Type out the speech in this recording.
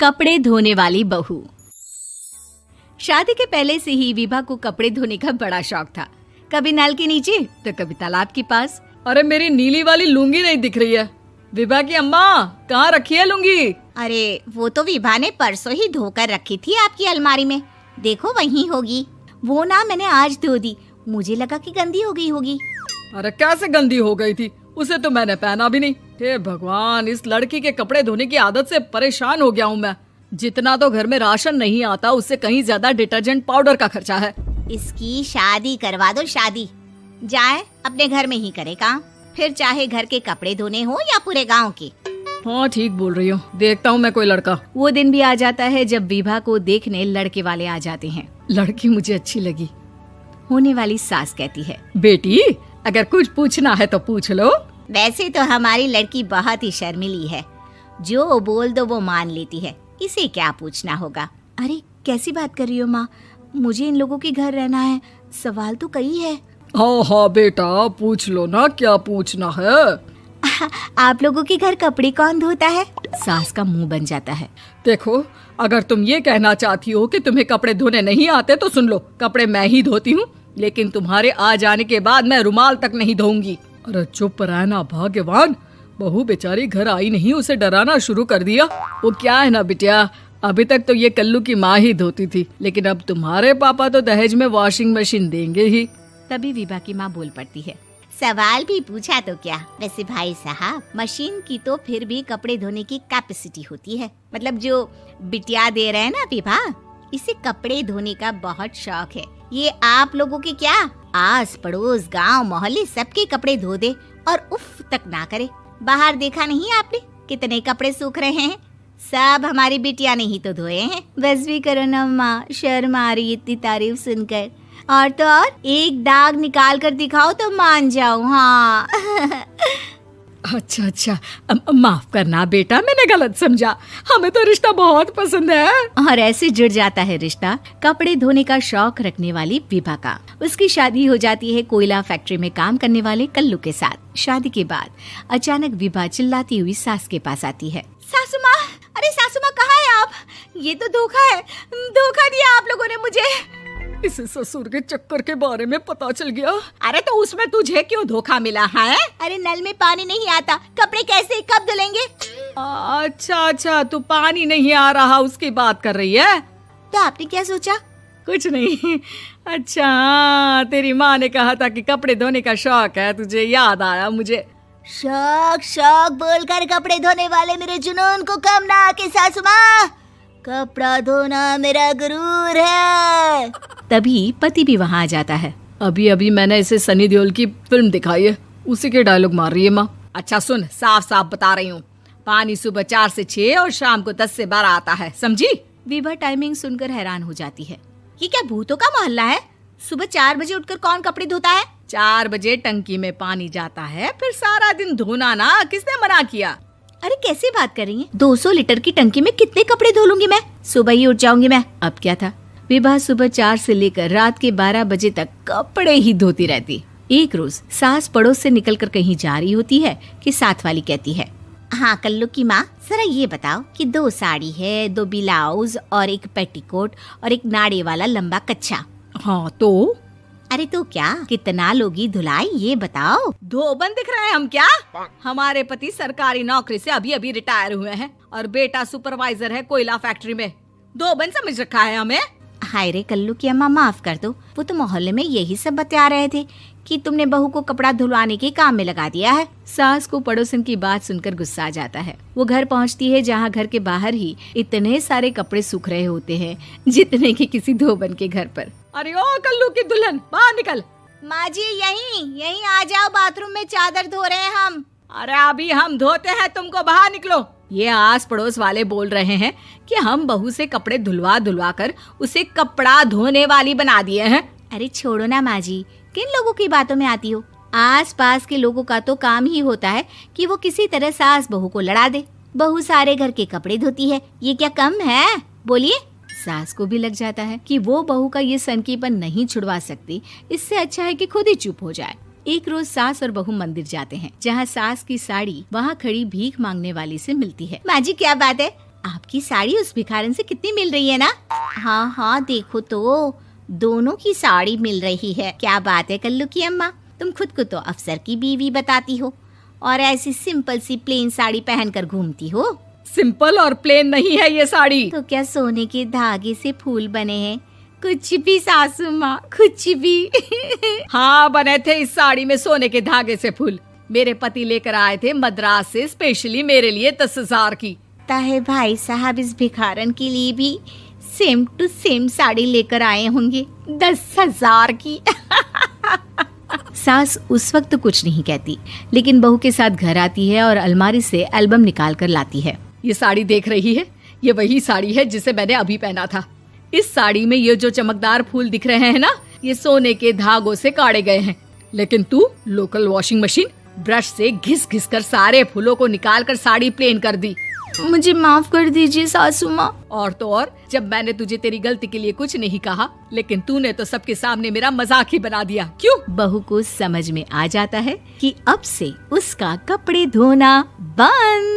कपड़े धोने वाली बहू। शादी के पहले से ही विभा को कपड़े धोने का बड़ा शौक था। कभी नल के नीचे तो कभी तालाब के पास। अरे मेरी नीली वाली लुंगी नहीं दिख रही है। विभा की अम्मा, कहाँ रखी है लुंगी? अरे वो तो विभा ने परसों ही धोकर रखी थी आपकी अलमारी में, देखो वहीं होगी। वो ना मैंने आज धो दी, मुझे लगा कि गंदी हो गई होगी। अरे कैसे गंदी हो गई थी? उसे तो मैंने पहना भी नहीं। हे भगवान, इस लड़की के कपड़े धोने की आदत से परेशान हो गया हूँ मैं। जितना तो घर में राशन नहीं आता, उससे कहीं ज्यादा डिटर्जेंट पाउडर का खर्चा है। इसकी शादी करवा दो, शादी जाए अपने घर में ही करे काम, फिर चाहे घर के कपड़े धोने हो या पूरे गांव के। हाँ ठीक बोल रही हूँ, देखता हूँ मैं कोई लड़का। वो दिन भी आ जाता है जब विभा को देखने लड़के वाले आ जाते हैं। लड़की मुझे अच्छी लगी। होने वाली सास कहती है, बेटी अगर कुछ पूछना है तो पूछ लो। वैसे तो हमारी लड़की बहुत ही शर्मीली है, जो बोल दो वो मान लेती है, इसे क्या पूछना होगा। अरे कैसी बात कर रही हो माँ, मुझे इन लोगों के घर रहना है, सवाल तो कई है। हाँ हाँ बेटा, पूछ लो ना, क्या पूछना है। आप लोगों के घर कपड़े कौन धोता है? सास का मुंह बन जाता है। देखो, अगर तुम ये कहना चाहती हो कि तुम्हें कपड़े धोने नहीं आते तो सुन लो, कपड़े मैं ही धोती हूँ, लेकिन तुम्हारे आ जाने के बाद मैं रुमाल तक नहीं धोऊंगी। अरे चुप रहना भाग्यवान, बहू बेचारी घर आई नहीं, उसे डराना शुरू कर दिया। वो क्या है ना बिटिया, अभी तक तो ये कल्लू की माँ ही धोती थी, लेकिन अब तुम्हारे पापा तो दहेज में वॉशिंग मशीन देंगे ही। तभी विभा की माँ बोल पड़ती है, सवाल भी पूछा तो क्या। वैसे भाई साहब, मशीन की तो फिर भी कपड़े धोने की कैपेसिटी होती है। मतलब जो बिटिया दे रहे हैं ना विभा, इसे कपड़े धोने का बहुत शौक है। ये आप लोगों के क्या, आस पड़ोस गांव मोहल्ले सबके कपड़े धो दे और उफ तक ना करे। बाहर देखा नहीं आपने कितने कपड़े सूख रहे हैं? सब हमारी बिटिया ने ही तो धोए हैं। बस भी करो ना माँ, शर्म आ रही इतनी तारीफ सुनकर। और तो और एक दाग निकाल कर दिखाओ तो मान जाऊं। हाँ अच्छा, माफ करना बेटा, मैंने गलत समझा। हमें तो रिश्ता बहुत पसंद है। और ऐसे जुड़ जाता है रिश्ता कपड़े धोने का शौक रखने वाली विभा का। उसकी शादी हो जाती है कोयला फैक्ट्री में काम करने वाले कल्लू के साथ। शादी के बाद अचानक विभा चिल्लाती हुई सास के पास आती है। सासू माँ, अरे सासू माँ कहाँ है आप? ये तो धोखा है, धोखा दिया आप लोगों ने मुझे। इसे ससुर के चक्कर के बारे में पता चल गया। अरे तो उसमें तुझे क्यों धोखा मिला है? अरे नल में पानी नहीं आता, कपड़े कैसे कब धुलेंगे? अच्छा, तू पानी नहीं आ रहा उसकी बात कर रही है। तो आपने क्या सोचा? कुछ नहीं। अच्छा, तेरी माँ ने कहा था कि कपड़े धोने का शौक है तुझे, याद आया मुझे। शौक बोलकर कपड़े धोने वाले मेरे जुनून को कम ना आके सासू माँ, कपड़ा धोना मेरा गुरूर है। तभी पति भी वहाँ आ जाता है। अभी मैंने इसे सनी देओल की फिल्म दिखाई है, उसी के डायलॉग मार रही है माँ। अच्छा सुन, साफ साफ बता रही हूँ, पानी सुबह 4 से 6 और शाम को 10 से 12 आता है, समझी? विभा टाइमिंग सुनकर हैरान हो जाती है। ये क्या भूतों का मोहल्ला है? सुबह 4 बजे उठकर कौन कपड़े धोता है? 4 बजे टंकी में पानी जाता है, फिर सारा दिन धोना ना, किसने मना किया? अरे कैसी बात कर रही हैं? 200 लीटर की टंकी में कितने कपड़े धो लूंगी मैं? सुबह ही उठ जाऊंगी मैं। अब क्या था, विभा सुबह 4 से लेकर रात के 12 बजे तक कपड़े ही धोती रहती। एक रोज सास पड़ोस से निकलकर कहीं जा रही होती है कि साथ वाली कहती है, हाँ कल्लू की माँ, जरा ये बताओ कि 2 साड़ी है, 2 ब्लाउज और एक पेटीकोट और एक नाड़े वाला लंबा कच्छा। हाँ तो? अरे तो क्या, कितना लोगी धुलाई ये बताओ। धोबन दिख रहे हैं हम क्या? हमारे पति सरकारी नौकरी से अभी रिटायर हुए हैं और बेटा सुपरवाइजर है कोयला फैक्ट्री में। धोबन समझ रखा है हमें? हाय रे कल्लू की अम्मा, माफ कर दो, वो तो मोहल्ले में यही सब बता रहे थे कि तुमने बहू को कपड़ा धुलवाने के काम में लगा दिया है। सास को पड़ोसन की बात सुनकर गुस्सा आ जाता है। वो घर पहुंचती है जहां घर के बाहर ही इतने सारे कपड़े सूख रहे होते हैं जितने कि किसी धोबन के घर पर। अरे ओ कल्लू की दुल्हन, बाहर निकल। माँ जी यहीं आ जाओ, बाथरूम में चादर धो रहे हैं हम। अरे अभी हम धोते हैं, तुमको बाहर निकलो। ये आस पड़ोस वाले बोल रहे हैं कि हम बहू से कपड़े धुलवा कर उसे कपड़ा धोने वाली बना दिए हैं। अरे छोड़ो ना माँ जी, किन लोगों की बातों में आती हो? आस पास के लोगों का तो काम ही होता है कि वो किसी तरह सास बहू को लड़ा दे। बहू सारे घर के कपड़े धोती है, ये क्या कम है? बोलिए। सास को भी लग जाता है कि वो बहू का ये सनकीपन नहीं छुड़वा सकती, इससे अच्छा है कि खुद ही चुप हो जाए। एक रोज सास और बहू मंदिर जाते हैं, जहाँ सास की साड़ी वहाँ खड़ी भीख मांगने वाली से मिलती है। माँ जी क्या बात है, आपकी साड़ी उस भिखारन से कितनी मिल रही है ना? हाँ हाँ, देखो तो दोनों की साड़ी मिल रही है। क्या बात है कल्लू की अम्मा, तुम खुद को तो अफसर की बीवी बताती हो और ऐसी सिंपल सी प्लेन साड़ी पहनकर घूमती हो। सिंपल और प्लेन नहीं है ये साड़ी। तो क्या सोने के धागे से फूल बने हैं? कुछ भी सासू माँ, कुछ भी। हाँ, बने थे इस साड़ी में सोने के धागे से फूल। मेरे पति लेकर आए थे मद्रास से स्पेशली मेरे लिए 10,000 की। ताहे भाई साहब इस भिखारन के लिए भी सेम टू सेम साड़ी लेकर आए होंगे 10,000 की। सास उस वक्त कुछ नहीं कहती, लेकिन बहू के साथ घर आती है और अलमारी से एल्बम निकाल कर लाती है। ये साड़ी देख रही है, ये वही साड़ी है जिसे मैंने अभी पहना था। इस साड़ी में ये जो चमकदार फूल दिख रहे हैं ना, ये सोने के धागों से काढ़े गए हैं। लेकिन तू लोकल वॉशिंग मशीन ब्रश से घिस घिस कर सारे फूलों को निकाल कर साड़ी प्लेन कर दी। मुझे माफ कर दीजिए सासू माँ। और तो और, जब मैंने तुझे तेरी गलती के लिए कुछ नहीं कहा, लेकिन तूने तो सबके सामने मेरा मजाक ही बना दिया। क्यों? बहू को समझ में आ जाता है कि अब से उसका कपड़े धोना बंद।